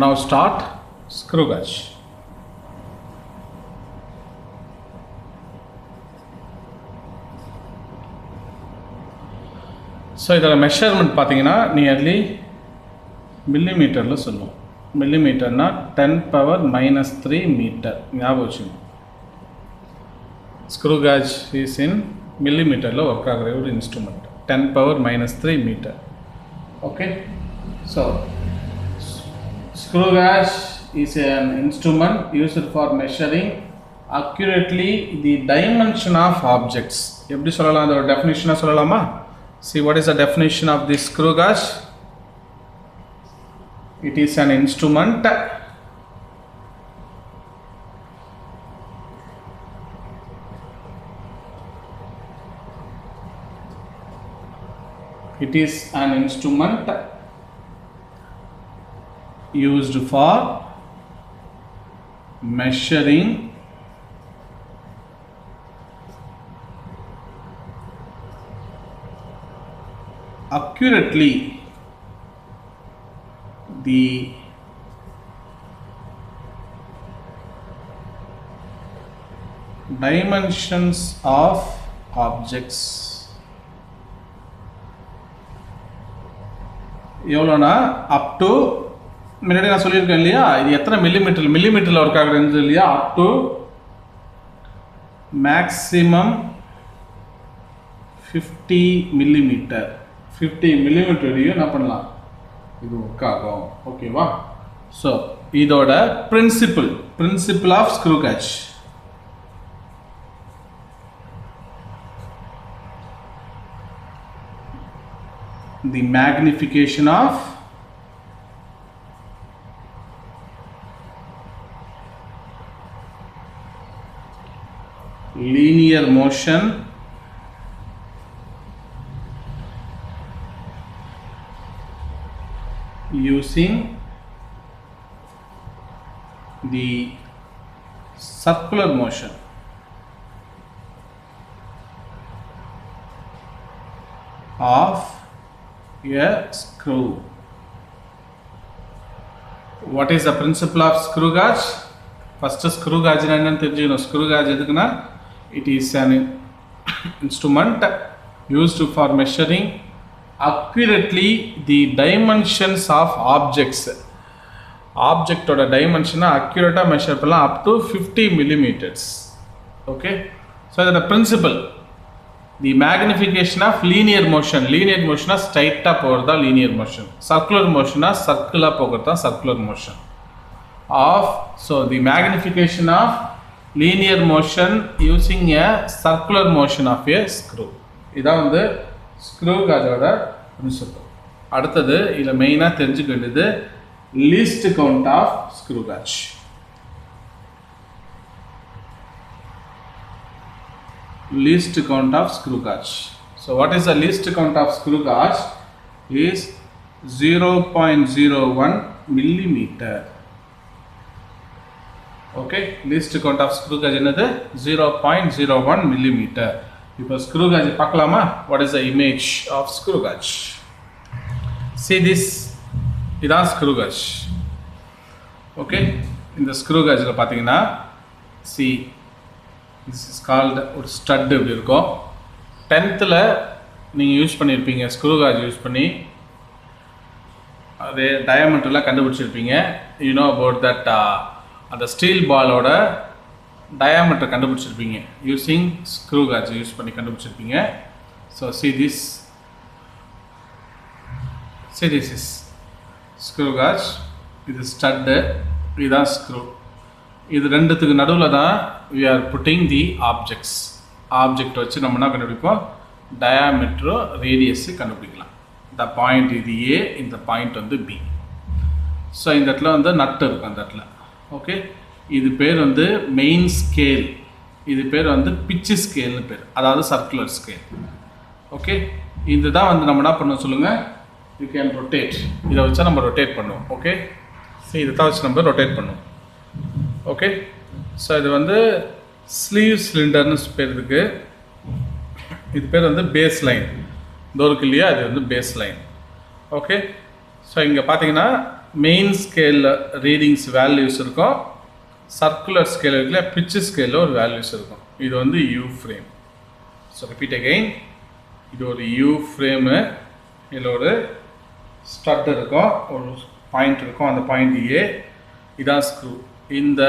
Now start screw gauge. So இதோட measurement பார்த்தீங்கன்னா nearly மில்லிமீட்டரில் சொல்லுவோம். மில்லிமீட்டர்னா 10⁻³ மீட்டர் ஞாபகம் வச்சுக்கணும். ஸ்க்ரூ கேஜ் இஸ் இன் மில்லிமீட்டரில் ஒர்க் ஆகிற ஒரு instrument. 10⁻³ metre. Okay, so screw gauge is an instrument used for measuring accurately the dimension of objects. எப்படி சொல்லலாம், அதோட டெஃபினிஷனாக சொல்லலாமா? See, what is the definition of this screw gauge? It is an instrument used for measuring accurately the dimensions of objects. எவ்வளோனா up to, முன்னாடி நான் சொல்லியிருக்கேன் இல்லையா, இது எத்தனை மில்லிமீட்டரில் ஒர்க் ஆகுறது இல்லையா, up to maximum 50 millimetre. 50 millimetre வரையும் என்ன பண்ணலாம், இது ஒர்க் ஆகும். ஓகேவா? ஸோ இதோட principle of screw gauge. The magnification of linear motion using the circular motion of a screw. What is the principle of screw gauge? First, screw gauge என்னன்னு தெரிஞ்சுக்கணும். Screw gauge எதுக்குன்னா, it is an instrument used for measuring accurately the dimensions of objects. Object oda dimension accurate measure பண்ணலாம் up to 50 millimeters. Okay, so the principle, the magnification of linear motion straight up over the linear motion, circular motion circular போகிறதா circular motion of, so the magnification of linear motion using a circular motion of a screw. இதான் வந்து screw காஜோட principal. அடுத்தது இதில் மெயினாக தெரிஞ்சுக்க வேண்டியது least count of screw gauge. Least count of screw gauge. So what is the least count of screw gauge? Is 0.01 millimeter. Okay, least count of screw gauge என்னது 0.01 millimeter. இப்போ screw gauge பார்க்கலாமா? What is the image of screw gauge? See this, இதான் screw gauge. Okay, இந்த screw gauge பார்த்தீங்கன்னா, see, this is called ஒரு stud. இப்படி இருக்கும். 10th நீங்கள் யூஸ் பண்ணியிருப்பீங்க ஸ்க்ரூ காஜ் யூஸ் பண்ணி, அதே டயாமீட்டர்லாம் கண்டுபிடிச்சிருப்பீங்க. யூ நோ அபவுட் தட், அந்த ஸ்டீல் பாலோட டயாமீட்டர் கண்டுபிடிச்சிருப்பீங்க யூஸிங் ஸ்க்ரூ காஜ் யூஸ் பண்ணி கண்டுபிடிச்சிருப்பீங்க. So see this is screw gauge, இது ஸ்டட்டு, இதுதான் ஸ்க்ரூ. இது ரெண்டுத்துக்கு நடுவில் தான் we are putting the objects. Object வச்சு நம்ம என்ன கண்டுபிடிப்போம், டயாமீட்டரோ ரேடியஸு கண்டுபிடிக்கலாம். இந்த பாயிண்ட் இது ஏ, இந்த பாயிண்ட் வந்து பி. ஸோ இந்த இடத்துல வந்து நட்டு இருக்கும் அந்த இடத்துல. ஓகே, இது பேர் வந்து மெயின் ஸ்கேல், இது பேர் வந்து பிச்சு ஸ்கேல்னு பேர், அதாவது சர்க்குலர் ஸ்கேல். ஓகே, இதுதான் வந்து நம்ம என்ன பண்ணோம் சொல்லுங்கள், யூ கேன் ரொட்டேட். இதை வச்சா நம்ம ரொட்டேட் பண்ணுவோம். ஓகே, ஸோ இதை தான் வச்சு நம்ம ரொட்டேட் பண்ணுவோம். ஓகே, ஸோ இது வந்து ஸ்லீவ் சிலிண்டர்னு பேர் இருக்கு. இது பேர் வந்து பேஸ் லைன். இதோ இருக்கு இல்லையா, இது வந்து பேஸ் லைன். ஓகே, ஸோ இங்கே பார்த்தீங்கன்னா மெயின் ஸ்கேலில் ரீடிங்ஸ் வேல்யூஸ் இருக்கும், சர்க்குலர் ஸ்கேல் இருக்குல்ல பிட்ச் ஸ்கேலில் ஒரு வேல்யூஸ் இருக்கும். இது வந்து you frame. So repeat again, இது ஒரு யூ ஃப்ரேமு, இதில் ஒரு ஸ்டட் இருக்கும், ஒரு பாயிண்ட் இருக்கும், அந்த பாயிண்ட் ஏ, இதான் ஸ்க்ரூ. இந்த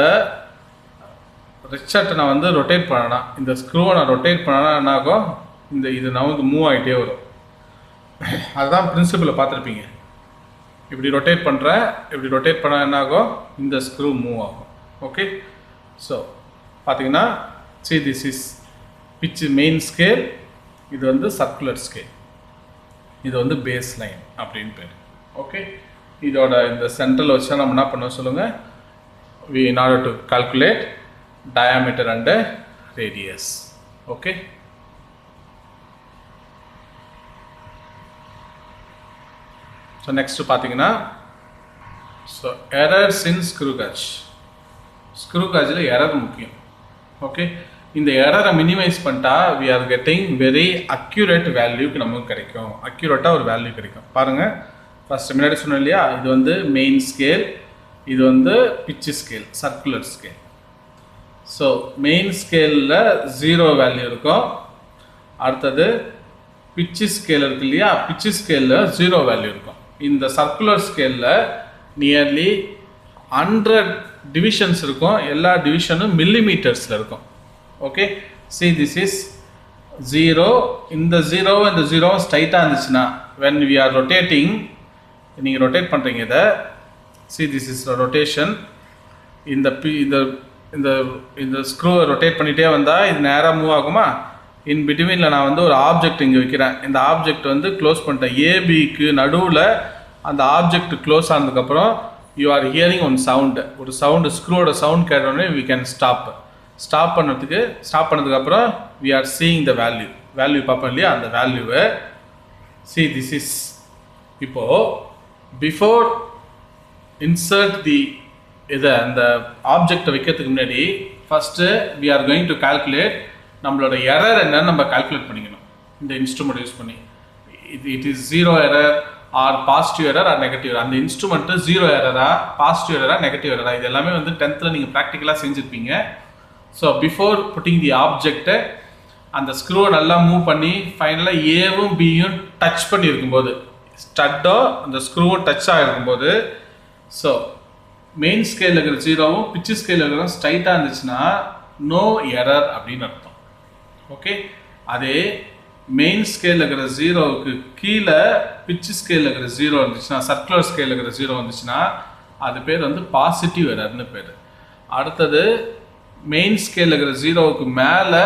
ரிச்சர்ட்டை நான் வந்து ரொட்டேட் பண்ணனா, இந்த ஸ்க்ரூவை நான் ரொட்டேட் பண்ணனா என்ன ஆகும், இது நான் வந்து மூவ் ஆகிட்டே வரும். அதுதான் பிரின்சிபலை பார்த்துருப்பீங்க. இப்படி ரொட்டேட் பண்ணுறேன், இப்படி ரொட்டேட் பண்ணால் என்ன ஆகும், இந்த ஸ்க்ரூ மூவ் ஆகும். ஓகே, ஸோ பார்த்தீங்கன்னா see this is pitch main scale, இது வந்து சர்க்குலர் ஸ்கேல், இது வந்து பேஸ் லைன் அப்படின்னு பேர். ஓகே, இதோட இந்த சென்ட்ரல் வச்சா நம்ம என்ன பண்ணோம் சொல்லுங்கள், in order to calculate diameter and radius. Okay, so next பார்த்தீங்கன்னா so errors in screw gauge. screw gaugeல எரர் முக்கியம். ஓகே, இந்த எரரை மினிமைஸ் பண்ணிட்டா we are getting very accurate வேல்யூக்கு நமக்கு கிடைக்கும், அக்யூரேட்டாக ஒரு வேல்யூ கிடைக்கும். பாருங்கள், ஃபர்ஸ்ட் முன்னாடி சொன்னோம் இல்லையா, இது வந்து மெயின் ஸ்கேல், இது வந்து pitch scale, circular scale. So main ஸ்கேலில் 0 வேல்யூ இருக்கும். அடுத்தது பிட்ச் ஸ்கேல் இருக்கு இல்லையா, பிட்ச் ஸ்கேலில் 0 வேல்யூ இருக்கும். இந்த சர்க்குலர் ஸ்கேலில் நியர்லி 100 டிவிஷன்ஸ் இருக்கும், எல்லா டிவிஷனும் மில்லிமீட்டர்ஸில் இருக்கும். ஓகே, see this is 0, இந்த 0 இந்த 0 ஸ்ட்ரைட்டாக இருந்துச்சுன்னா when we are rotating, நீங்கள் ரொட்டேட் பண்ணுறீங்க இதை, see this is rotation, இந்த இந்த இந்த ஸ்க்ரூவை ரொட்டேட் பண்ணிகிட்டே வந்தால் இது நேராக மூவ் ஆகுமா. இன் பிட்வீனில் நான் வந்து ஒரு ஆப்ஜெக்ட் இங்கே வைக்கிறேன், இந்த ஆப்ஜெக்ட் வந்து க்ளோஸ் பண்ணிட்டேன், ஏபிக்கு நடுவில் அந்த ஆப்ஜெக்ட் க்ளோஸ் ஆனதுக்கப்புறம் you are hearing one sound, ஒரு சவுண்டு, ஸ்க்ரூவோட சவுண்ட் கேட்டோடனே வி கேன் ஸ்டாப் பண்ணதுக்கப்புறம் we are seeing the value பார்ப்போம் இல்லையா, அந்த வேல்யூவை see this is. இப்போது பிஃபோர் இன்சர்ட் தி இதை அந்த ஆப்ஜெக்டை வைக்கிறதுக்கு முன்னாடி first we are going to calculate நம்மளோட எரர் என்னன்னு நம்ம கால்குலேட் பண்ணிக்கணும். இந்த இன்ஸ்ட்ருமெண்ட் யூஸ் பண்ணி it is 0 error or positive error or negative error. அந்த இன்ஸ்ட்ருமெண்ட்டு 0 எரரா, பாசிட்டிவ் எரரா, நெகட்டிவ் எரரா, இது எல்லாமே வந்து 10th நீங்கள் ப்ராக்டிக்கலாக செஞ்சுருப்பீங்க. ஸோ பிஃபோர் புட்டிங் தி ஆப்ஜெக்டை அந்த ஸ்க்ரூவை நல்லா மூவ் பண்ணி ஃபைனலாக ஏவும் பியும் டச் பண்ணி இருக்கும்போது, ஸ்டட்டோ அந்த ஸ்க்ரூவும் டச் ஆகிருக்கும்போது, ஸோ மெயின் ஸ்கேலில் இருக்கிற 0வும் பிட்ச் ஸ்கேலில் இருக்கிற ஸ்ட்ரைட்டாக இருந்துச்சுன்னா நோ எரர் அப்படின்னு அர்த்தம். ஓகே, அதே மெயின் ஸ்கேலில் இருக்கிற 0வுக்கு கீழே பிட்ச் ஸ்கேலில் இருக்கிற 0 இருந்துச்சுன்னா, சர்க்குலர் ஸ்கேலில் இருக்கிற 0 வந்துச்சுன்னா அது பேர் வந்து பாசிட்டிவ் எரர்னு பேர். அடுத்தது மெயின் ஸ்கேலில் இருக்கிற 0வுக்கு மேலே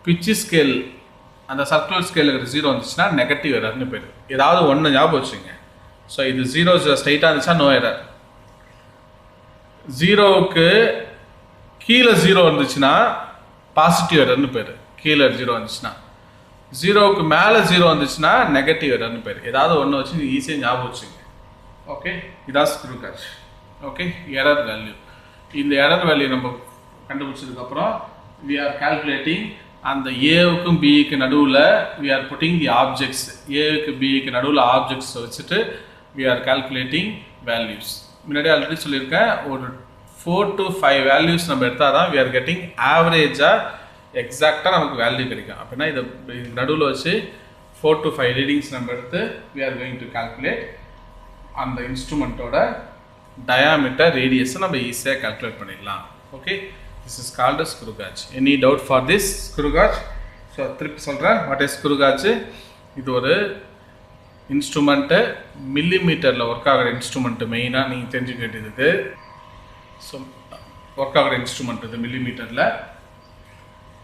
பிட்ச் ஸ்கேல் அந்த சர்க்குலர் ஸ்கேலில் இருக்கிற 0 வந்துச்சுன்னா நெகட்டிவ் எரர்னு பேர். ஏதாவது ஒன்று ஞாபகம் வச்சுங்க. ஸோ இது 0 ஸ்ட்ரைட்டாக இருந்துச்சுன்னா நோ எரர், 0வுக்கு கீழே 0 இருந்துச்சுன்னா பாசிட்டிவ் எரர்னு பேர், கீழே 0 வந்துச்சுன்னா. 0வுக்கு மேலே 0 வந்துச்சுன்னா நெகட்டிவ் எரர்னு பேர். ஏதாவது ஒன்று வச்சு நீங்கள் ஈஸியாக ஞாபகம் வச்சுங்க. ஓகே, இதான் screw gauge. Okay, error value. இந்த எரர் வேல்யூ நம்ம கண்டுபிடிச்சதுக்கப்புறம் வி ஆர் கால்குலேட்டிங் அந்த ஏவுக்கும் பிக்கு நடுவில் we are putting the objects, ஏவுக்கு பிக்கு நடுவில் ஆப்ஜெக்ட்ஸ் வச்சுட்டு வி ஆர் கால்குலேட்டிங் வேல்யூஸ். முன்னாடி ஆல்ரெடி சொல்லியிருக்கேன், ஒரு 4 to 5 வேல்யூஸ் நம்ம எடுத்தால் தான் வி ஆர் கெட்டிங் ஆவரேஜாக எக்ஸாக்டாக நமக்கு வேல்யூ கிடைக்கும். அப்படின்னா இதை நடுவில் வச்சு 4 to 5 ரீடிங்ஸ் நம்ம எடுத்து we are going to calculate அந்த இன்ஸ்ட்ருமெண்ட்டோட டயாமீட்டர், ரேடியஸை நம்ம ஈஸியாக கால்குலேட் பண்ணிடலாம். Okay, this is called a screw gauge. Any doubt for this screw gauge? So திருப்பி சொல்கிறேன், what is screw gauge? இது ஒரு இன்ஸ்ட்ருமெண்ட்டு, மில்லிமீட்டரில் ஒர்க் ஆகிற இன்ஸ்ட்ருமெண்ட்டு மெயினாக நீங்கள் தெரிஞ்சுக்க வேண்டியது. ஸோ ஒர்க் ஆகிற இன்ஸ்ட்ருமெண்ட் இது மில்லிமீட்டரில்.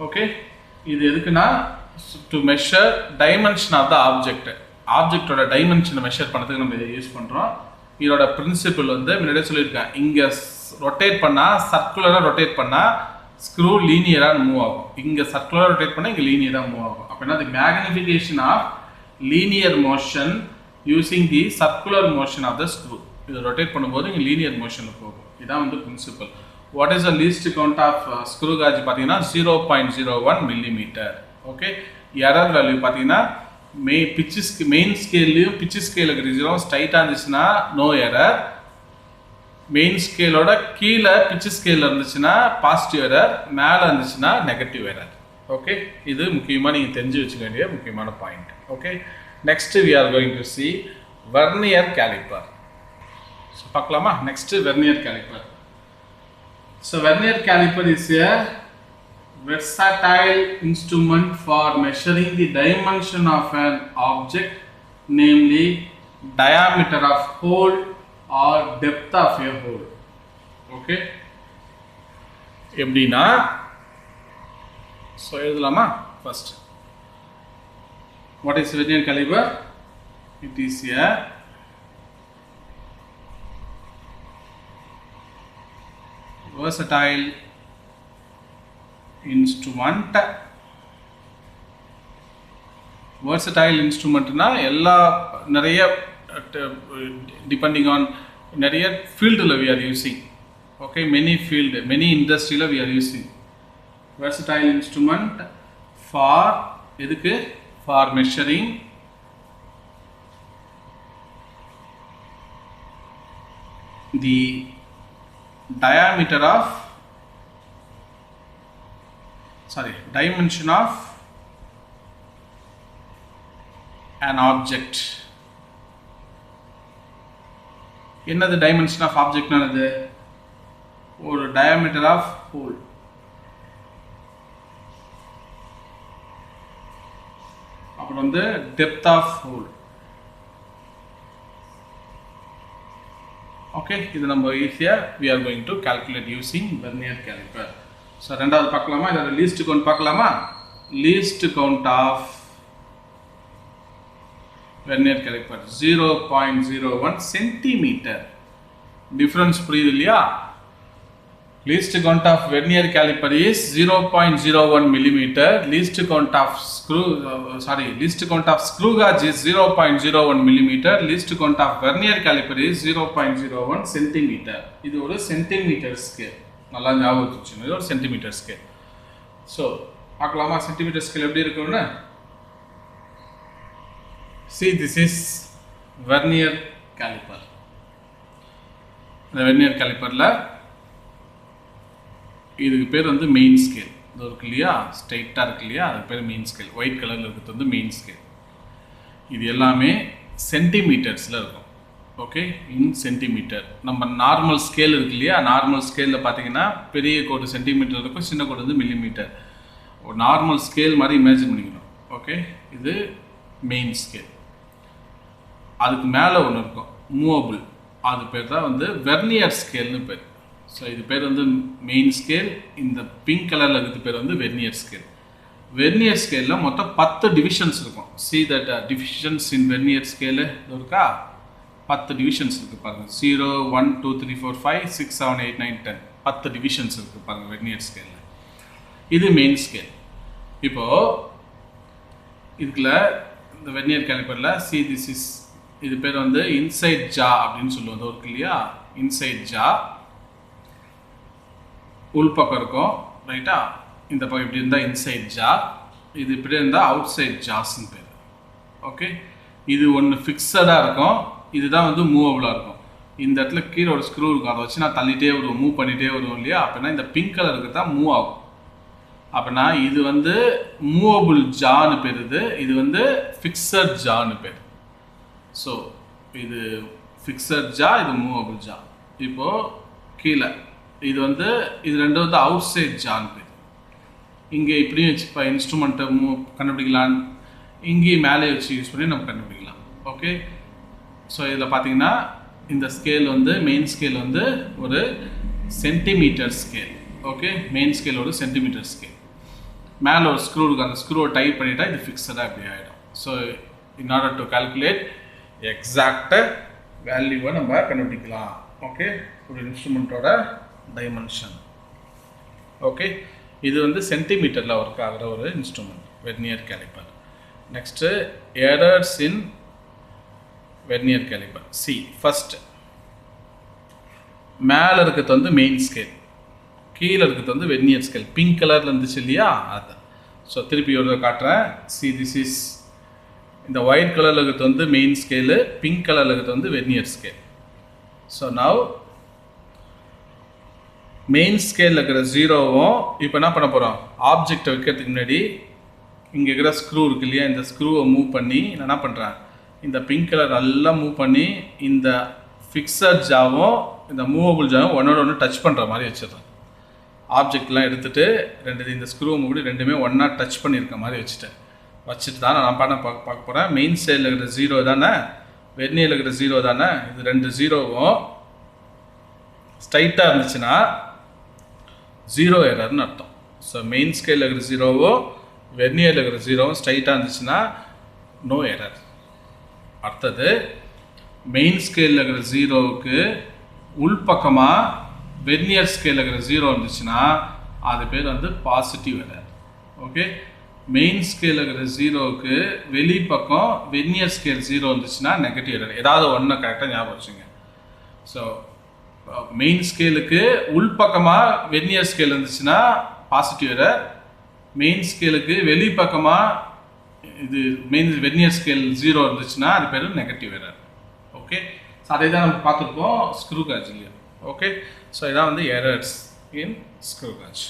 ஓகே, இது எதுக்குன்னா to measure dimension of the ஆப்ஜெக்டோட டைமென்ஷனை மெஷர் பண்ணுறதுக்கு நம்ம இதை யூஸ் பண்ணுறோம். இதோட பிரின்சிபிள் வந்து முன்னாடியே சொல்லியிருக்கேன், இங்கே ரொட்டேட் பண்ணால், சர்க்குலராக ரொட்டேட் பண்ணால் ஸ்க்ரூ லீனியராக மூவ் ஆகும், இங்கே சர்க்குலராக ரொட்டேட் பண்ணால் இங்கே லீனியராக மூவ் ஆகும். அப்படின்னா the magnification of linear motion using the circular motion of the screw. இது ரொட்டேட் பண்ணும்போது இங்கே லீனியர் மோஷனில் போகும். இதுதான் வந்து principle. What is the least count of screw gauge பார்த்தீங்கன்னா 0.01 மில்லிமீட்டர். ஓகே, எரர் வேல்யூ பார்த்தீங்கன்னா மெயின் ஸ்கேல்லையும் பிட்ச் ஸ்கேலுக்கு 0 ஸ்ட்ரைட்டாக இருந்துச்சுன்னா நோ எரர், மெயின் ஸ்கேலோட கீழே பிச் ஸ்கேலில் இருந்துச்சுன்னா பாசிட்டிவ் எரர், மேலே இருந்துச்சுன்னா நெகட்டிவ் எரர். ஓகே, இது முக்கியமாக நீங்கள் தெரிஞ்சு வச்சுக்க வேண்டிய முக்கியமான point. Okay, next we are going to see vernier caliper. So பார்க்கலாமா? Next vernier caliper. So vernier caliper is a versatile instrument for measuring the dimension of an object, namely diameter of hole or depth of a hole. Okay, எப்படின்னா so எழுதலாமா? First, what is vernier caliper? It is a versatile instrument. versatile instrument na ella nariya depending on nariya field la we are using. Okay, many field, many industry la we are using versatile instrument for edukku, for measuring the diameter of dimension of an object. என்னது dimension of object நானது? ஒரு diameter of hole. அப்புறம் வந்து depth of hole. Okay, இது நம்ம ஈஸியா we are going to calculate using vernier caliper. So ரெண்டாவது பார்க்கலாமா? இதோட லீஸ்ட் கவுண்ட் பார்க்கலாமா? Least count of vernier caliper 0.01 centimetre. Difference புரியுது இல்லையா? Least count of vernier caliper is 0.01 millimeter. Least count of least count of screw gauge is 0.01 millimeter. Least count of vernier caliper is 0.01 centimetre. இது ஒரு centimetre scale. நல்லா ஞாபகம் வச்சுக்கணும், இது ஒரு centimetre scale. So பார்க்கலாமா சென்டிமீட்டர் ஸ்கேல் எப்படி இருக்குன்னு? See, this is vernier caliper. இந்த வெர்னியர் கேலிப்பரில் இதுக்கு பேர் வந்து மெயின் ஸ்கேல். இது இருக்கு இல்லையா, ஸ்ட்ரைட்டாக இருக்கு இல்லையா, அதுக்கு பேர் மெயின் ஸ்கேல். ஒயிட் கலரில் இருக்கிறது வந்து மெயின் ஸ்கேல். இது எல்லாமே சென்டிமீட்டர்ஸில் இருக்கும். ஓகே, இன் சென்டிமீட்டர். நம்ம நார்மல் ஸ்கேல் இருக்கு இல்லையா, நார்மல் ஸ்கேலில் பார்த்தீங்கன்னா பெரிய கோடு சென்டிமீட்டர் இருக்கும், சின்ன கோடு வந்து மில்லிமீட்டர். ஒரு நார்மல் ஸ்கேல் மாதிரி இமேஜின் பண்ணிக்கணும். ஓகே, இது மெயின் ஸ்கேல். அதுக்கு மேலே ஒன்று இருக்கும் மூவபிள், அது பேர் தான் வந்து வெர்னியர் ஸ்கேல்னு பேர். ஸோ இது பேர் வந்து மெயின் ஸ்கேல். இந்த பிங்க் கலரில் இருக்கிறது பேர் வந்து வெர்னியர் ஸ்கேல். வெர்னியர் ஸ்கேலில் மொத்தம் 10 டிவிஷன்ஸ் இருக்கும். See that divisions in vernier scale இருக்கா? 10 டிவிஷன்ஸ் இருக்குது பாருங்கள். 0, 1, 2, 3, 4, 5, 6, 7, 8, 9, 10 10 டிவிஷன்ஸ் இருக்குது பாருங்கள் வெர்னியர் ஸ்கேலில். இது மெயின் ஸ்கேல். இப்போது இதுக்குள்ள இந்த வெர்னியர் கேலிப்பரில் சி திஸ் இஸ், இது பேர் வந்து இன்சைட் ஜா அப்படின்னு சொல்லுவோம். அது இருக்கு இல்லையா, இன்சைட் ஜா உள்பக்கம் இருக்கும், ரைட்டா? இந்த பக்கம் இப்படி இருந்தால் இன்சைட் ஜா, இது இப்படி இருந்தால் அவுட் சைட் ஜாஸ்ன்னு பேர். ஓகே, இது ஒன்று ஃபிக்ஸடாக இருக்கும், இதுதான் வந்து மூவபுளாக இருக்கும். இந்த இடத்துல கீழே ஒரு ஸ்க்ரூ இருக்கும், அதை வச்சு நான் தள்ளிட்டே வருவோம், மூவ் பண்ணிகிட்டே வருவோம் இல்லையா? அப்படின்னா இந்த பிங்க் கலருக்கு தான் மூவ் ஆகும். அப்படின்னா இது வந்து மூவபுள் ஜான்னு பேர். இது வந்து ஃபிக்ஸட் ஜான்னு பேர். ஸோ இது ஃபிக்ஸட் ஜா, இது மூவபுள் ஜா. இப்போது கீழே இது வந்து இது ரெண்டு வந்து அவுட் சைட் ஜான்னு பேர். இங்கே இப்படியும் வச்சு இப்போ இன்ஸ்ட்ருமெண்ட்டை கண்டுபிடிக்கலாம், இங்கேயும் மேலே வச்சு யூஸ் பண்ணி நம்ம கண்டுபிடிக்கலாம். ஓகே, ஸோ இதில் பார்த்தீங்கன்னா இந்த ஸ்கேல் வந்து மெயின் ஸ்கேல் வந்து ஒரு centimetre scale. Okay, main scale ஒரு சென்டிமீட்டர் ஸ்கேல். மேலே ஒரு ஸ்க்ரூ இருக்குது, அந்த ஸ்க்ரூவை டைட் பண்ணிட்டா இது ஃபிக்ஸடாக இப்படி ஆகிடும். So in order to calculate எக்ஸாக்டாக வேல்யூவை நம்ம கண்டுபிடிக்கலாம். ஓகே, ஒரு இன்ஸ்ட்ருமெண்ட்டோட டைமென்ஷன். ஓகே, இது வந்து சென்டிமீட்டரில் ஒர்க் ஆகிற ஒரு instrument vernier calliper. Next errors இன் வெர்னியர் கேலிப்பர். சி ஃபஸ்ட்டு மேலே இருக்கிறது வந்து மெயின் ஸ்கேல், கீழே இருக்கிறது வந்து வெர்னியர் ஸ்கேல். பிங்க் கலரில் இருந்துச்சு இல்லையா, அதுதான். ஸோ திருப்பி ஒரு காட்டுறேன். சி திஸ் இஸ், இந்த ஒயிட் கலரில் இருக்கிறது வந்து மெயின் ஸ்கேலு, பிங்க் கலரில் இருக்கிறது வந்து vernier scale. So now main ஸ்கேலில் இருக்கிற ஜீரோவும் இப்போ என்ன பண்ண போகிறோம், ஆப்ஜெக்டை வைக்கிறதுக்கு முன்னாடி இங்கே இருக்கிற ஸ்க்ரூ இருக்கு இல்லையா, இந்த ஸ்க்ரூவை மூவ் பண்ணி நான் என்ன பண்ணுறேன், இந்த பிங்க் கலர் நல்லா மூவ் பண்ணி இந்த ஃபிக்ஸட் ஜாவும் இந்த மூவபிள் ஜாவும் ஒன்னோட ஒன்று டச் பண்ணுற மாதிரி வச்சிடுறேன். ஆப்ஜெக்ட்லாம் எடுத்துகிட்டு இந்த ஸ்க்ரூவை மூடி ரெண்டுமே ஒன்றா டச் பண்ணியிருக்க மாதிரி வச்சுட்டு தான் நான் பார்க்க போகிறேன். மெயின் சைடில் இருக்கிற ஜீரோ தானே, வெர்னியரில் இருக்கிற ஜீரோ தானே, இது ரெண்டு ஜீரோவும் ஸ்ட்ரைட்டாக இருந்துச்சுன்னா ஜீரோ எரர்னு அர்த்தம். ஸோ மெயின் ஸ்கேலில் இருக்கிற ஜீரோவோ வெர்னியரில் இருக்கிற ஜீரோவும் ஸ்ட்ரைட்டாக இருந்துச்சுன்னா நோ எரர். அடுத்தது மெயின் ஸ்கேலில் இருக்கிற ஜீரோவுக்கு உள்பக்கமாக வெர்னியர் ஸ்கேலில் இருக்கிற ஜீரோ இருந்துச்சுன்னா அது பேர் வந்து பாசிட்டிவ் எரர். ஓகே, மெயின் ஸ்கேலில் இருக்கிற ஜீரோவுக்கு வெளிப்பக்கம் வெர்னியர் ஸ்கேல் ஜீரோ இருந்துச்சுன்னா நெகட்டிவ் எரர். ஏதாவது ஒன்று கரெக்டாக ஞாபகம் வச்சுங்க. ஸோ மெயின் ஸ்கேலுக்கு உள்பக்கமாக வெர்னியர் ஸ்கேல் இருந்துச்சுன்னா பாசிட்டிவ் எரர், மெயின் ஸ்கேலுக்கு வெளிப்பக்கமாக இது வெர்னியர் ஸ்கேல் ஜீரோ இருந்துச்சுன்னா அது பேர் நெகட்டிவ் எரர். ஓகே, ஸோ அதை தான் நம்ம பார்த்துருப்போம் ஸ்க்ரூ காஜ்லேயும். ஓகே, ஸோ இதான் வந்து errors in screw gauge.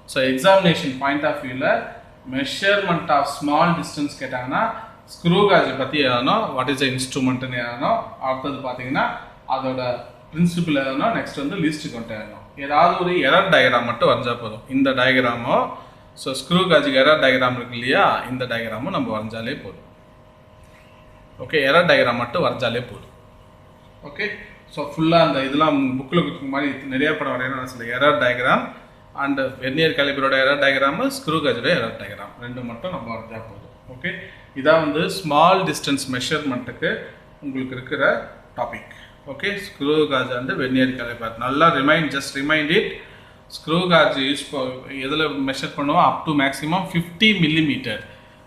So examination point of வியூவில் மெஷர்மெண்ட் ஆஃப் ஸ்மால் டிஸ்டன்ஸ் கேட்டாங்கன்னா ஸ்க்ரூ காஜை பற்றி எழுதணும், வாட் இஸ் த இன்ஸ்ட்ருமெண்ட்னு எழுதணும். அடுத்தது பார்த்தீங்கன்னா அதோட பிரின்சிபிள் எழுதணும். நெக்ஸ்ட் வந்து லீஸ்ட் கவுண்ட் எழுதணும். ஏதாவது ஒரு எரர் டயக்ராம் மட்டும் வரைஞ்சால் போதும். இந்த டயக்ராமோ, ஸோ ஸ்க்ரூ காஜுக்கு எரர் டயக்ராம் இருக்கு இல்லையா, இந்த டயக்ராமும் நம்ம வரைஞ்சாலே போதும். ஓகே, எரர் டயக்ராம் மட்டும் வரைஞ்சாலே போதும். ஓகே, ஸோ ஃபுல்லாக அந்த இதெல்லாம் புக்கில் கொடுக்குற மாதிரி நிறைய படம் வரையணும். சில எரர் டயக்ராம் அண்ட் வெர்னியர் கேலிபரோட எரர் டயக்ராமு, ஸ்க்ரூ காஜோட எரர் டயக்ராம் ரெண்டு மட்டும் நம்ம வரைஞ்சால் போதும். ஓகே, இதான் வந்து ஸ்மால் டிஸ்டன்ஸ் மெஷர்மெண்ட்டுக்கு உங்களுக்கு இருக்கிற topic. Okay, screw gauge and vernier caliper நல்லா just remind it. Screw gauge use எதில் மெஷர் பண்ணுவோம், up to maximum 50 millimeter.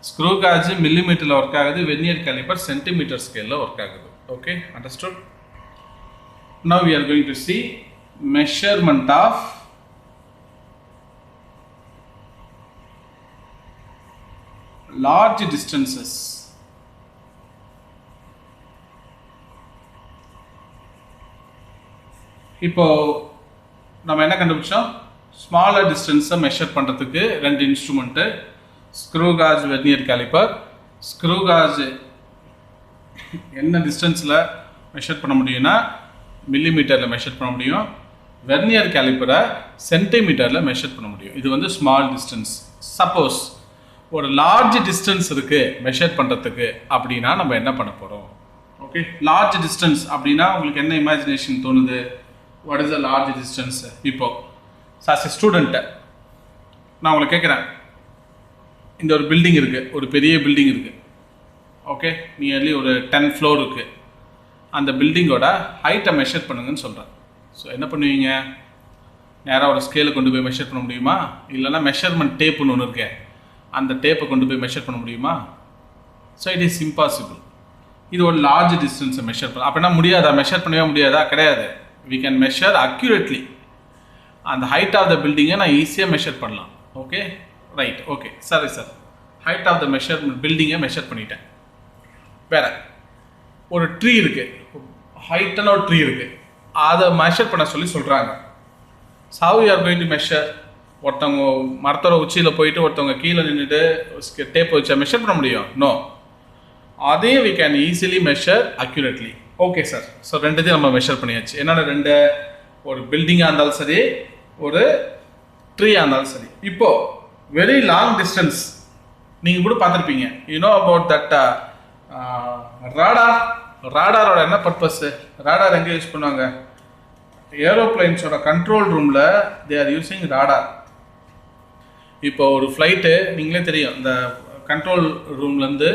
Screw gauge மில்லிமீட்டரில் ஒர்க் ஆகுது, வெர்னியர் கேலிபர் சென்டிமீட்டர் ஸ்கேலில் ஒர்க் ஆகுது. Okay, understood. Now we are going to see measurement of large distances. இப்போ நம்ம என்ன கண்டுபிடிச்சோம், ஸ்மாலர் டிஸ்டன்ஸை மெஷர் பண்ணுறதுக்கு ரெண்டு instrument, screw gauge, vernier calibre. Screw gauge என்ன டிஸ்டன்ஸில் மெஷர் பண்ண முடியும்னா மில்லிமீட்டரில் மெஷர் பண்ண முடியும். வெர்னியர் கேலிபரை சென்டிமீட்டரில் மெஷர் பண்ண முடியும். இது வந்து ஸ்மால் டிஸ்டன்ஸ். சப்போஸ் ஒரு லார்ஜ் டிஸ்டன்ஸ் இருக்குது மெஷர் பண்ணுறதுக்கு அப்படின்னா நம்ம என்ன பண்ண போகிறோம். ஓகே, லார்ஜ் டிஸ்டன்ஸ் அப்படின்னா உங்களுக்கு என்ன இமேஜினேஷன் தோணுது, what is the large distance? இப்போ சாஸ் எ ஸ்டூடெண்ட்டை நான் உங்களை கேட்குறேன், இந்த ஒரு பில்டிங் இருக்குது, ஒரு பெரிய பில்டிங் இருக்குது. ஓகே, நியர்லி ஒரு 10 floor இருக்குது. அந்த பில்டிங்கோட ஹைட்டை மெஷர் பண்ணுங்கன்னு சொல்கிறேன். ஸோ என்ன பண்ணுவீங்க, நேராக ஒரு ஸ்கேலை கொண்டு போய் மெஷர் பண்ண முடியுமா, இல்லைனா மெஷர்மெண்ட் டேப்புன்னு ஒன்று இருக்கே அந்த டேப்பை கொண்டு போய் மெஷர் பண்ண முடியுமா? So it is impossible. இது ஒரு லார்ஜ் டிஸ்டன்ஸை மெஷர் பண்ண அப்படின்னா முடியாதா, மெஷர் பண்ணவே முடியாதா? கிடையாது. We can measure accurately. அந்த ஹைட் ஆஃப் த பில்டிங்கை நான் ஈஸியாக மெஷர் பண்ணலாம். Okay, right. ஓகே, சரி சார், ஹைட் ஆஃப் த பில்டிங்கை மெஷர் பண்ணிட்டேன். வேறு ஒரு ட்ரீ இருக்குது, ஹைட்டான ஒரு ட்ரீ இருக்குது, அதை மெஷர் பண்ண சொல்கிறாங்க. how you are going to measure? ஒருத்தவங்க மரத்தோட உச்சியில் போயிட்டு ஒருத்தவங்க கீழே நின்றுட்டு டேப் வச்சா மெஷர் பண்ண முடியும்? நோ. அதே we can easily measure accurately. Okay sir, so ரெண்டுத்தையும் நம்ம மெஷர் பண்ணியாச்சு. என்னென்ன ரெண்டு, ஒரு பில்டிங்காக இருந்தாலும் சரி, ஒரு ட்ரீயாக இருந்தாலும் சரி. இப்போது வெரி லாங் டிஸ்டன்ஸ் நீங்கள் கூட பார்த்துருப்பீங்க. You know about that radar. ராடாரோட என்ன பர்பஸ்ஸு? ராடார் எங்கே யூஸ் பண்ணுவாங்க? ஏரோப்ளைன்ஸோட கண்ட்ரோல் ரூமில் தே ஆர் யூஸிங் ராடார். இப்போ ஒரு ஃப்ளைட்டு நீங்களே தெரியும், இந்த கண்ட்ரோல் ரூம்லேருந்து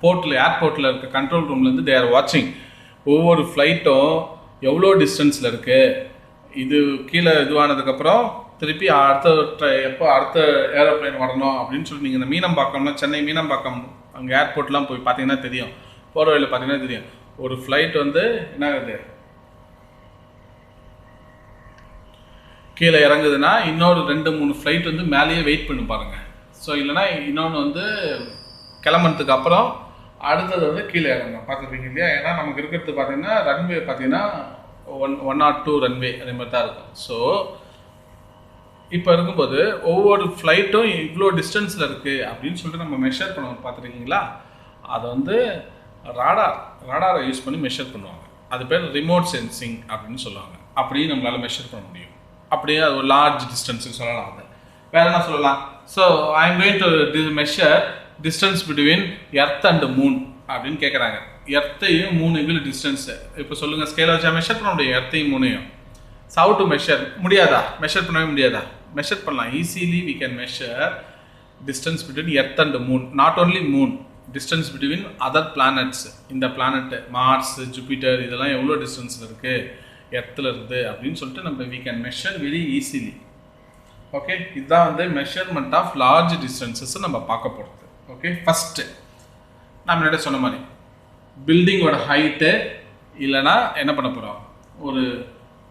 போர்ட்டில், ஏர்போர்ட்டில் இருக்க கண்ட்ரோல் ரூம்லேருந்து தே ஆர் வாட்சிங் ஒவ்வொரு ஃப்ளைட்டும் எவ்வளோ டிஸ்டன்ஸில் இருக்குது, இது கீழே இதுவானதுக்கப்புறம் திருப்பி அடுத்த ஏரோப்ளைன் வரணும் அப்படின்னு சொல்லி. நீங்கள் இந்த மீனம்பாக்கம்னா, சென்னை மீனம்பாக்கம் அங்கே ஏர்போர்ட்லாம் போய் பார்த்தீங்கன்னா தெரியும், போகிற வழியில் பார்த்தீங்கன்னா தெரியும். ஒரு ஃப்ளைட் வந்து என்ன ஆகுது, கீழே இறங்குதுன்னா இன்னொரு 2-3 ஃப்ளைட் வந்து மேலேயே வெயிட் பண்ணி பாருங்கள். ஸோ இல்லைனா இன்னொன்று வந்து கிளம்புறதுக்கு அப்புறம் அடுத்தது வந்து கீழே இறங்க பார்த்துருப்பீங்க இல்லையா? ஏன்னா நமக்கு இருக்கிறது பார்த்தீங்கன்னா ரன்வே பார்த்தீங்கன்னா ஒன் ஆர் டூ ரன்வே அதே மாதிரி தான் இருக்கும். ஸோ இப்போ இருக்கும்போது ஒவ்வொரு ஃப்ளைட்டும் இவ்வளோ டிஸ்டன்ஸில் இருக்குது அப்படின்னு சொல்லிட்டு நம்ம மெஷர் பண்ணுவோம் பார்த்துருக்கீங்களா? அதை வந்து ராடாரை யூஸ் பண்ணி மெஷர் பண்ணுவாங்க. அது பேர் ரிமோட் சென்சிங் அப்படின்னு சொல்லுவாங்க. அப்படியே நம்மளால் மெஷர் பண்ண முடியும். அப்படியே அது ஒரு லார்ஜ் டிஸ்டன்ஸுக்கு சொல்லலாம். அதை வேறு என்ன சொல்லலாம்? So I am going to measure distance between earth and Moon அப்படின்னு கேட்குறாங்க. எர்த்தையும் மூணுக்குள்ள டிஸ்டன்ஸு இப்போ சொல்லுங்கள், ஸ்கேலை வச்சா மெஷர் பண்ண முடியும் எர்த்தையும் மூணையும். How to measure? முடியாதா? மெஷர் பண்ணவே முடியாதா? மெஷர் பண்ணலாம். Easily we can measure distance between earth and moon. Not only moon, distance between other planets. இந்த பிளானட்டு மார்ஸ், ஜூபிட்டர் இதெல்லாம் எவ்வளோ டிஸ்டன்ஸில் இருக்குது எர்த்தில் இருந்து அப்படின்னு சொல்லிட்டு நம்ம we can measure very easily. Okay, இதுதான் வந்து மெஷர்மெண்ட் ஆஃப் லார்ஜ் டிஸ்டன்சஸ் நம்ம பார்க்க போகிறது. ஓகே, ஃபஸ்ட்டு நான் முன்னாடி சொன்ன மாதிரி பில்டிங்கோட ஹைட்டு இல்லைனா என்ன பண்ண போகிறோம், ஒரு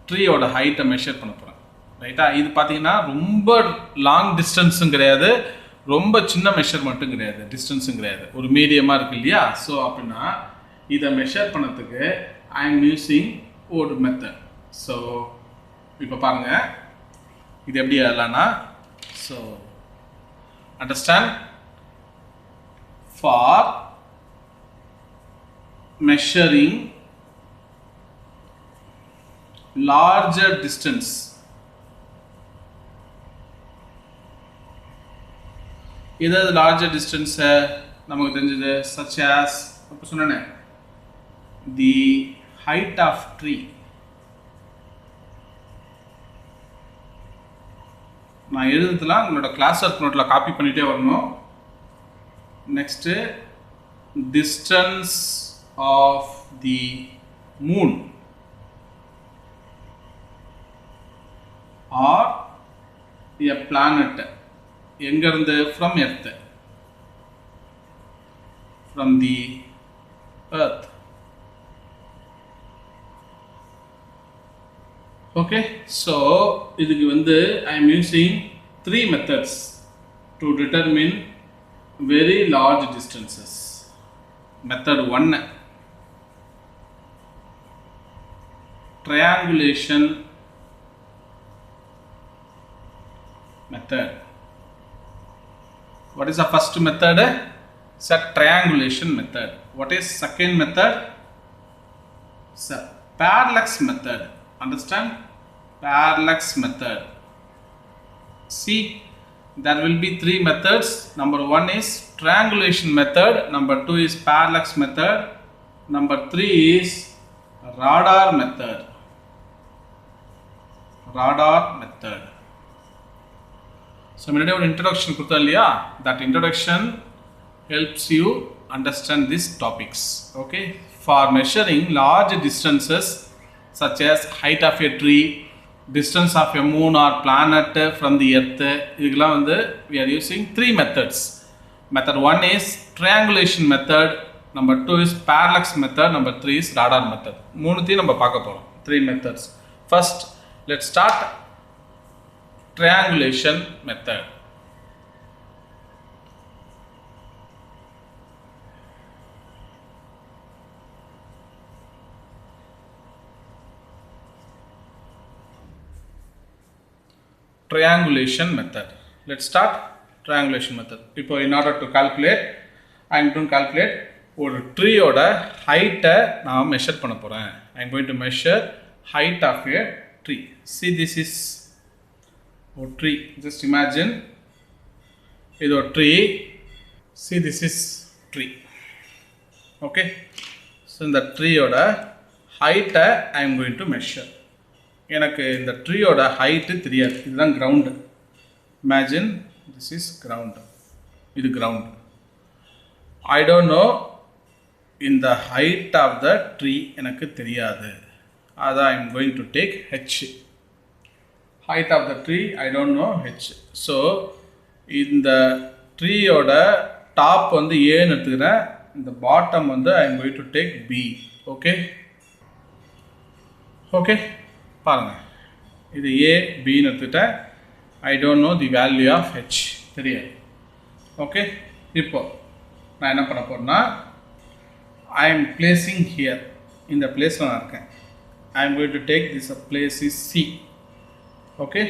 ட்ரீயோட ஹைட்டை மெஷர் பண்ண போகிறோம். ரைட்டா? இது பார்த்தீங்கன்னா ரொம்ப லாங் டிஸ்டன்ஸும் கிடையாது, ரொம்ப சின்ன மெஷர்மெண்ட்டும் கிடையாது, டிஸ்டன்ஸும் கிடையாது, ஒரு மீடியமாக இருக்குது இல்லையா? ஸோ அப்படின்னா இதை மெஷர் பண்ணதுக்கு ஐ எம் யூஸிங் ஒரு மெத்தட். ஸோ இப்போ பாருங்கள், இது எப்படி ஆகலான்னா, so understand, for measuring larger distance, ஏதாவது larger distance நமக்கு தெரிஞ்சது such as அப்போ சொன்னேன் the height of tree. நான் எழுதுறதுலாம் உங்களோட கிளாஸ் ஒர்க் நோட்டில் காப்பி பண்ணிகிட்டே வரணும். Next distance of the moon or a planet, எங்க இருந்து? from earth, from the earth. okay, so இதுக்கு வந்து I am using 3 methods to determine very large distances. method 1, triangulation method. What is the first method? It's a triangulation method. What is second method? It's a parallax method. Understand? Parallax method. See, there will be 3 methods. Number 1 is triangulation method, number 2 is parallax method, number 3 is radar method. Radar method. So முன்னாடி ஒரு introduction கொடுத்தேன் இல்லையா? That introduction helps you understand these topics. Okay, for measuring large distances such as height of a tree, distance of a moon or planet from the earth, இதுக்கெல்லாம் வந்து we are using 3 methods. Method 1 is triangulation method, number 2 is parallax method, number 3 is radar method. மூணுத்தையும் நம்ம பார்க்க போறோம். 3 methods. First, let's start triangulation method. Triangulation method. Let's start triangulation method. இப்போ in order to calculate, I am going to calculate ஒரு ட்ரீயோட ஹைட்டை நான் measure பண்ண போகிறேன். I am going to measure height of a tree. See, this is a tree. Just imagine இது ஒரு tree. See, this is tree. Okay. So இந்த ட்ரீயோட ஹைட்டை I am going to measure. எனக்கு இந்த ட்ரீயோட ஹைட்டு தெரியாது. இதுதான் ground. Imagine this is ground. இது ground. I don't know இந்த ஹைட் ஆஃப் த ட்ரீ எனக்கு தெரியாது. அதான் I am going to take H. Height of the tree I don't know H. So இந்த ட்ரீயோட டாப் வந்து ஏன்னு எடுத்துக்கிறேன். இந்த பாட்டம் வந்து I am going to take B. Okay okay பாருங்கள், இது ஏ பின்னு எடுத்துக்கிட்டேன். I don't know the value of H, தெரியாது. ஓகே, இப்போ நான் என்ன பண்ண போகிறேன்னா ஐ எம் பிளேசிங் ஹியர், இந்த பிளேஸில் நான் இருக்கேன். I am going to take this place is C. Okay,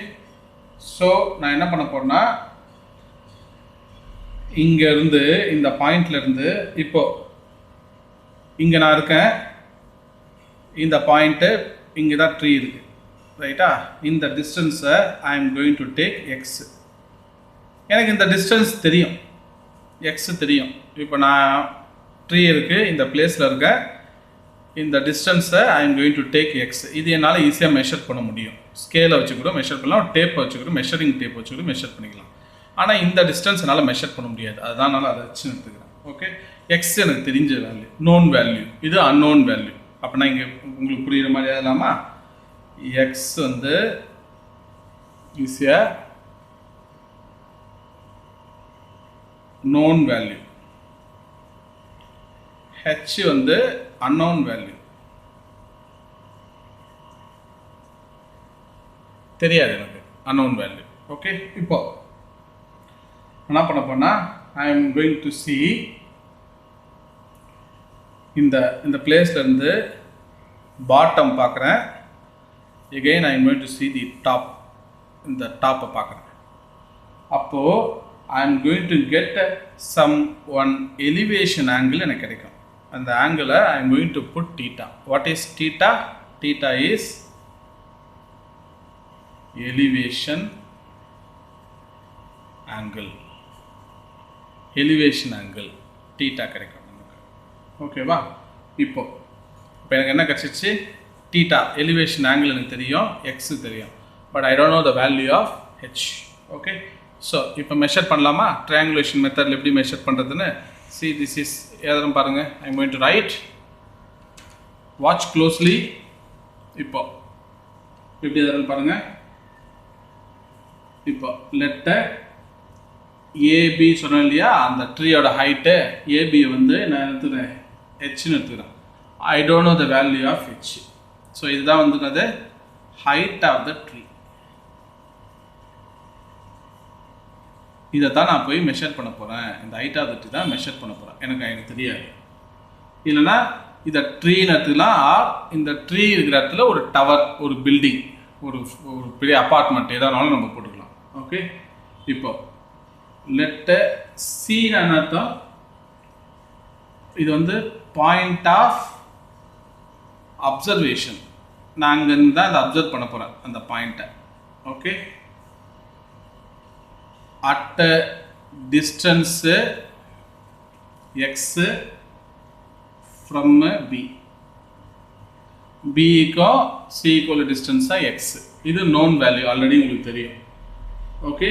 so நான் என்ன பண்ண போறேன்னா இங்க இருந்து இந்த பாயிண்ட்ல இருந்து இப்போ இங்க நான் இருக்கேன், இந்த பாயிண்ட் இங்க தான் ட்ரீ இருக்கு ரைட்டா. இந்த டிஸ்டன்ஸை I am going to take X. எனக்கு இந்த டிஸ்டன்ஸ் தெரியும், எக்ஸ் தெரியும். இப்போ நான் ட்ரீ இருக்கு இந்த பிளேஸில் இருக்க, இந்த டிஸ்டன்ஸை I am going to take X. இது என்னால் ஈஸியாக மெஷர் பண்ண முடியும். ஸ்கேலை வச்சு கூட மெஷர் பண்ணலாம், டேப்பை வச்சு கூட மெஷரிங் டேப் வச்சு கூட மெஷர் பண்ணிக்கலாம். ஆனால் இந்த டிஸ்டன்ஸ் என்னால் மெஷர் பண்ண முடியாது, அதனால அதை வச்சு எடுத்துக்கிறேன். ஓகே, எக்ஸ் எனக்கு தெரிஞ்ச வேல்யூ, நோன் வேல்யூ, இது அன்னோன் வேல்யூ. அப்படின்னா இங்கே உங்களுக்கு புரியுற மாதிரி ஆகலாமா? எக்ஸ் வந்து ஈஸியாக known value, h வந்து unknown value, தெரியாது எனக்கு unknown value. ஓகே, இப்போ என்ன பண்ண போனா I am going to see இந்த பிளேஸ்ல இருந்து பாட்டம் பார்க்குறேன். again I am going to see the top, இந்த டாப்பை பார்க்குறேன். அப்போ I am going to get some one elevation angle எனக்கு கிடைக்கும். அந்த angle I am going to put theta. What is theta? Theta is elevation angle. Elevation angle theta கிடைக்கும் நமக்கு. ஓகேவா? இப்போ எனக்கு என்ன கிடைச்சிச்சு? theta elevation angle எனக்கு தெரியும், x தெரியும், but I don't know the value of h. Okay, so இப்போ மெஷர் பண்ணலாமா? ட்ரையாங்குலேஷன் மெத்தடில் எப்படி மெஷர் பண்ணுறதுன்னு. see this is எதுவும் பாருங்கள். ஐ am going to right, watch closely. இப்போ எப்படி எதுவும் பாருங்கள். இப்போ லெட்டர் ஏபி சொன்னேன் இல்லையா, அந்த ட்ரீயோட ஹைட்டு ஏபியை வந்து நான் எடுத்துக்கிறேன், ஹெச்னு எடுத்துக்கிறேன். I don't know the value of H. So இதுதான் வந்து அது ஹைட் ஆஃப் த ட்ரீ. இதை தான் நான் போய் மெஷர் பண்ண போகிறேன். இந்த ஹைட் ஆஃப் த ட்ரீ தான் மெஷர் பண்ண போகிறேன். எனக்கு தெரியாது. இல்லைன்னா இதை ட்ரீன்னு எடுத்துக்கலாம், ஆர் இந்த ட்ரீ இருக்கிற இடத்துல ஒரு டவர், ஒரு பில்டிங், ஒரு பெரிய அப்பார்ட்மெண்ட் எதானாலும் நம்ம போட்டுக்கலாம். ஓகே, இப்போ லெட்ட சின்னு அர்த்தம். இது வந்து பாயிண்ட் ஆஃப் அப்சர்வேஷன். நான் அங்கேருந்து தான் அதை அப்சர்வ் பண்ண போகிறேன் அந்த பாயிண்ட்டை. Okay, at distance x from b, b க்கு c equal distance x. இது known value ஆல்ரெடி உங்களுக்கு தெரியும். Okay,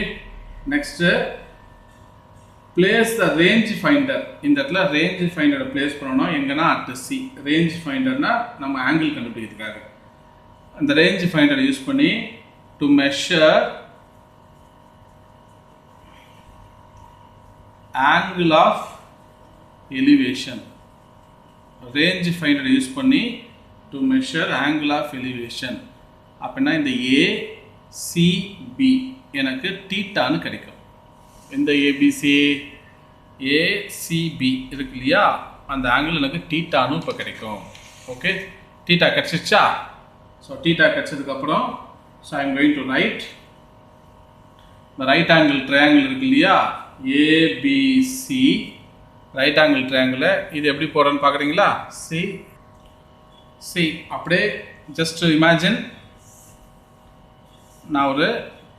next place the range finder. இந்த இடத்துல range finder பிளேஸ் பண்ணணும் எங்கன்னா at c. range finderனா நம்ம ஆங்கிள் கண்டுபிடிக்கிறதுக்காக அந்த range finder யூஸ் பண்ணி to measure angle of elevation. range finder use பண்ணி to measure angle of elevation. அப்படின்னா இந்த ACB எனக்கு தீட்டான்னு கிடைக்கும். இந்த ABC ACB இருக்கு இல்லையா, அந்த ஆங்கிள் எனக்கு தீட்டான்னு இப்போ கிடைக்கும். ஓகே, தீட்டா கிடைச்சிச்சா? ஸோ தீட்டா கிடைச்சதுக்கப்புறம் so I am going to write இந்த ரைட் ஆங்கிள் ட்ரையாங்கிள் இருக்கு இல்லையா, ஏபிசி ரைட் ஆங்கிள் ட்ரையாங்கிள். இது எப்படி போடுறேன்னு பார்க்குறீங்களா? சி அப்படியே ஜஸ்ட் இமேஜின், நான் ஒரு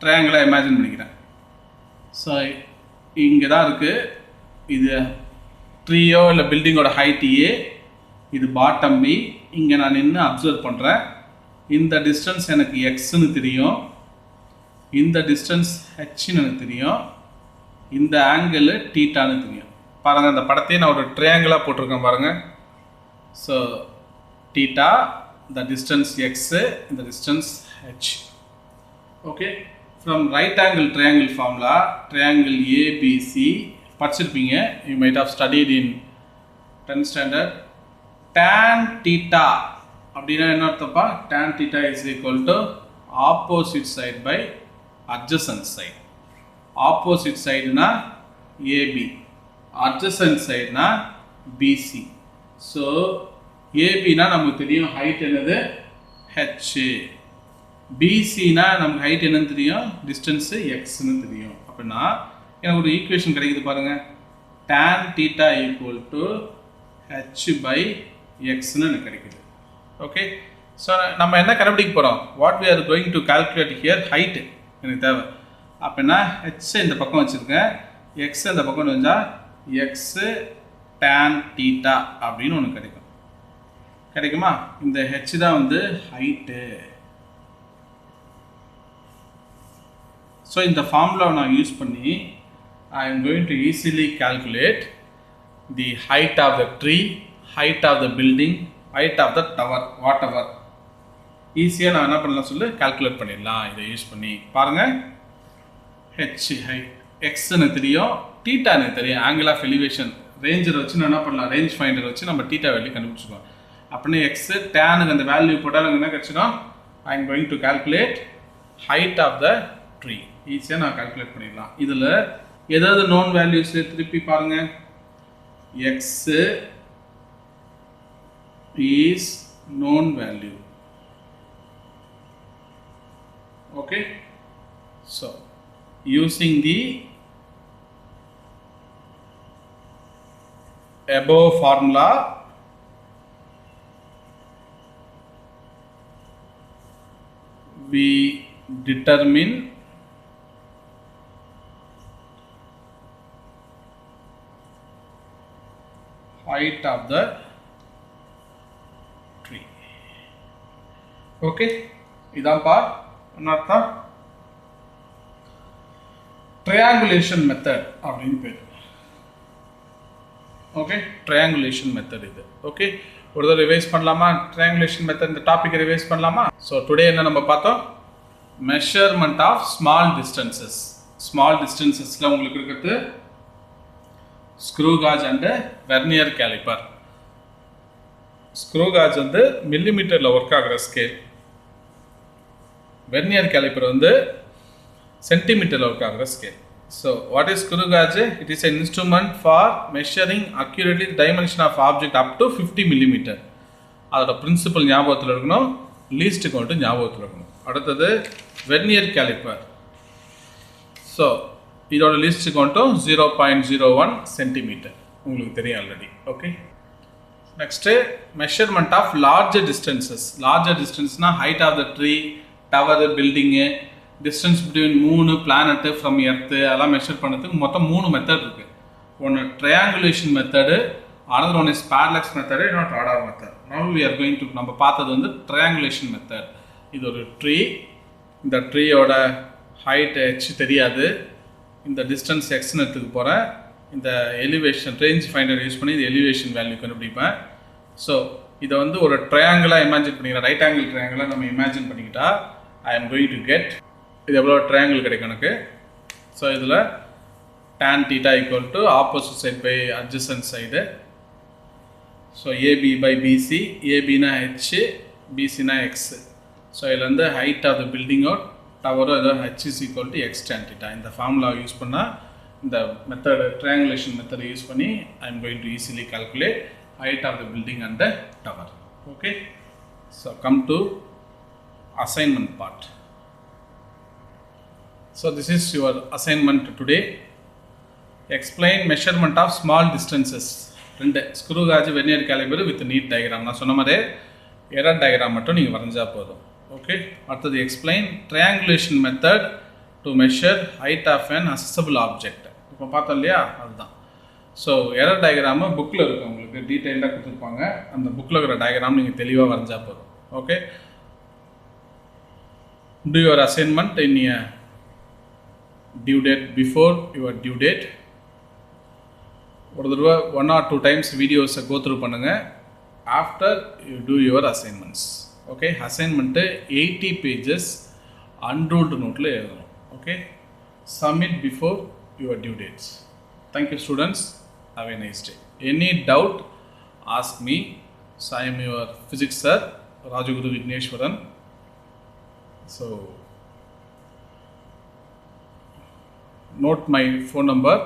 ட்ரையாங்கிளை இமேஜின் பண்ணிக்கிறேன். ஸோ இங்கே தான் இருக்குது, இது ட்ரீயோ இல்லை பில்டிங்கோட ஹைட் ஏ, இது பாட்டம் பி. இங்கே நான் நின்று அப்சர்வ் பண்ணுறேன். இந்த டிஸ்டன்ஸ் எனக்கு எக்ஸ்ன்னு தெரியும், இந்த டிஸ்டன்ஸ் ஹெச்ன்னு எனக்கு தெரியும், இந்த ஆங்கிள் தீட்டான்னு தெரியும். பாருங்கள், இந்த படத்தையே நான் ஒரு ட்ரையாங்கிளாக போட்டிருக்கேன் பாருங்கள். ஸோ தீட்டா, இந்த டிஸ்டன்ஸ் எக்ஸு, இந்த distance h. Okay, from right angle triangle formula, triangle ABC படிச்சிருப்பீங்க, you might have studied in 10th standard. tan theta அப்படின்னா என்ன அர்த்தப்பா? tan theta is equal to opposite side by adjacent side. opposite side na AB, adjacent side na BC. so AB na நமக்கு தெரியும் height என்னது h. BCனா நமக்கு height என்னன்னு தெரியும், distance xன்னு தெரியும். அப்படின்னா எனக்கு ஒரு ஈக்குவேஷன் கிடைக்குது பாருங்க, tan theta equal to h by xன்னு எனக்கு கிடைக்குது. ஓகே, ஸோ நம்ம என்ன கண்டுபிடிக்க போகிறோம், what we are going to calculate here, height எனக்கு தேவை. அப்படின்னா h இந்த பக்கம் வச்சுருக்கேன், x இந்த பக்கம் வந்தால் x tan theta அப்படின்னு ஒன்று கிடைக்குமா. இந்த h தான் வந்து ஹைட்டு. ஸோ இந்த ஃபார்முலாவை நான் யூஸ் பண்ணி I am going to easily calculate the height of the tree, height of the building, height of the tower, whatever. ஈஸியாக நான் என்ன பண்ணலாம் சொல்லு, கால்குலேட் பண்ணிடலாம் இதை யூஸ் பண்ணி. பாருங்கள், ஹெச் ஹைட், எக்ஸ்ன்னு தெரியும், டீட்டா எனக்கு தெரியும், ஆங்கிள் ஆஃப் எலிவேஷன் ரேஞ்சரை வச்சு நான் என்ன பண்ணலாம், ரேஞ்ச் ஃபைண்டர் வச்சு நம்ம டீட்டா வேல்யூ கண்டுபிடிச்சிக்கலாம். அப்படின்னா எக்ஸு டேனுக்கு அந்த வேல்யூ போட்டால் எனக்கு என்ன கிடச்சிடும், I am going to calculate height of the tree. ஈஸியாக நான் கால்குலேட் பண்ணிடலாம். இதில் ஏதாவது நோன் வேல்யூஸ் திருப்பி பாருங்க, X is known value. Okay, so using the above formula we determine height of the tree. Okay, இதான் பா என்ன அர்த்தம், triangulation method அப்படின்னு பேர். ஓகே, triangulation method இது. ஓகே, ஒரு தடவை ரிவைஸ் பண்ணலாமா, triangulation method இந்த டாபிக் ரிவைஸ் பண்ணலாமா. ஸோ டுடே என்ன நம்ம பார்த்தோம், measurement of small distances. Small டிஸ்டன்சஸில் உங்களுக்கு இருக்கிறது screw gauge and vernier caliper. Screw gauge வந்து மில்லிமீட்டரில் ஒர்க் ஆகிற ஸ்கேல், வெர்னியர் கேலிப்பர் வந்து சென்டிமீட்டரில் ஒர்க் ஆகிற scale. So what is screw gauge? It is an instrument for measuring accurately the dimension of object up to 50 millimeter. அதோட principle ஞாபகத்தில் இருக்கணும், least count ஞாபகத்தில் இருக்கணும். அடுத்தது வெர்னியர் கேலிப்பர். ஸோ இதோட லீஸ்ட் கவுண்ட்டும் 0.01 சென்டிமீட்டர், உங்களுக்கு தெரியும் already. Okay, next measurement of larger distances. Larger டிஸ்டன்ஸ்னால் height of the tree, tower, building, distance between மூணு பிளானட்டு ஃப்ரம் எர்த்து, அதெல்லாம் மெஷர் பண்ணுறதுக்கு மொத்தம் 3 மெத்தட் இருக்குது. ஒன்று triangulation method, another one is parallax method, not radar method. Now we are going to நம்ம பார்த்தது வந்து triangulation method. இது ஒரு ட்ரீ, இந்த ட்ரீயோட ஹைட் h தெரியாது, இந்த டிஸ்டன்ஸ் எக்ஸ்ன்னு எடுத்துக்க போகிறேன், இந்த எலிவேஷன் ரேஞ்ச் ஃபைண்டர் யூஸ் பண்ணி இந்த எலிவேஷன் வேல்யூ கண்டுபிடிப்பேன். ஸோ இதை வந்து ஒரு ட்ரையாங்கிளாக இமேஜின் பண்ணிக்கிறேன், ரைட் ஆங்கிள் ட்ரையாங்கிளாக நம்ம இமேஜின் பண்ணிக்கிட்டா ஐ எம் கோயிங் டு கெட் இது எவ்வளோ ட்ரையாங்கிள் கிடைக்கும் எனக்கு. ஸோ இதில் tan theta equal to opposite side by adjacent side. So AB by BC, ஏபினா ஹெச், பிசினா எக்ஸ். ஸோ இதில் வந்து ஹைட் ஆஃப் த பில்டிங்கோ டவரோ ஏதோ h is equal to x tan theta. இந்த ஃபார்முலா யூஸ் பண்ணால், இந்த மெத்தட் ட்ரையாங்குலேஷன் மெத்தடை யூஸ் பண்ணி I am going to easily calculate height of the building and the tower. Okay, so come to assignment part. So this is your assignment today. Explain measurement of small distances. ரெண்டு screw gauge, vernier calibre with NEET diagram. நான் சொன்ன மாதிரி error diagram மட்டும் நீங்கள் வரைஞ்சா போதும். Okay, அடுத்தது explain triangulation method to measure height of inaccessible object. இப்போ பார்த்தோம் இல்லையா, அதுதான். ஸோ எரர் டயக்ராமு புக்கில் இருக்கும், உங்களுக்கு டீட்டெயிலாக கொடுத்துருப்பாங்க. அந்த புக்கில் இருக்கிற டயக்ராம் நீங்கள் தெளிவாக வரைஞ்சா போதும். Okay, do your assignment in a due date before your due date. ஒரு தடவை 1 or 2 times வீடியோஸை கோ த்ரூ பண்ணுங்கள் after you do your assignments. Okay, assignment 80 pages unruled நோட்டில் எழுதணும். Okay, submit before your due dates. Thank you students, have a nice day. Any doubt, ask me. So I am your physics sir, Rajaguru Vigneshwaran. So note my phone number.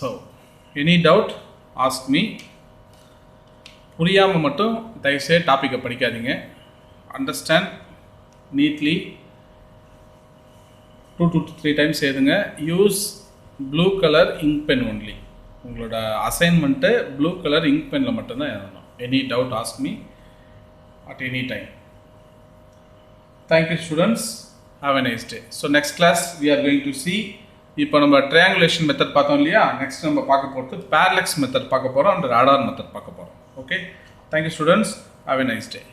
So any doubt ask me. புரியாமல் மட்டும் தயவுசெய்து டாப்பிக்கை படிக்காதீங்க. Understand neatly 2 to 3 times எழுதுங்க. Use blue colour ink pen only. உங்களோட assignment blue colour ink பெனில் மட்டும்தான் எழுதணும். Any doubt ask me at any time. Thank you students. Have a nice day. So next class we are going to see, இப்போ நம்ம triangulation method பார்த்தோம் இல்லையா, next நம்ம பார்க்க போகிறது parallax method பார்க்க போகிறோம் and radar method பார்க்க போகிறோம். Okay, thank you students. Have a nice day.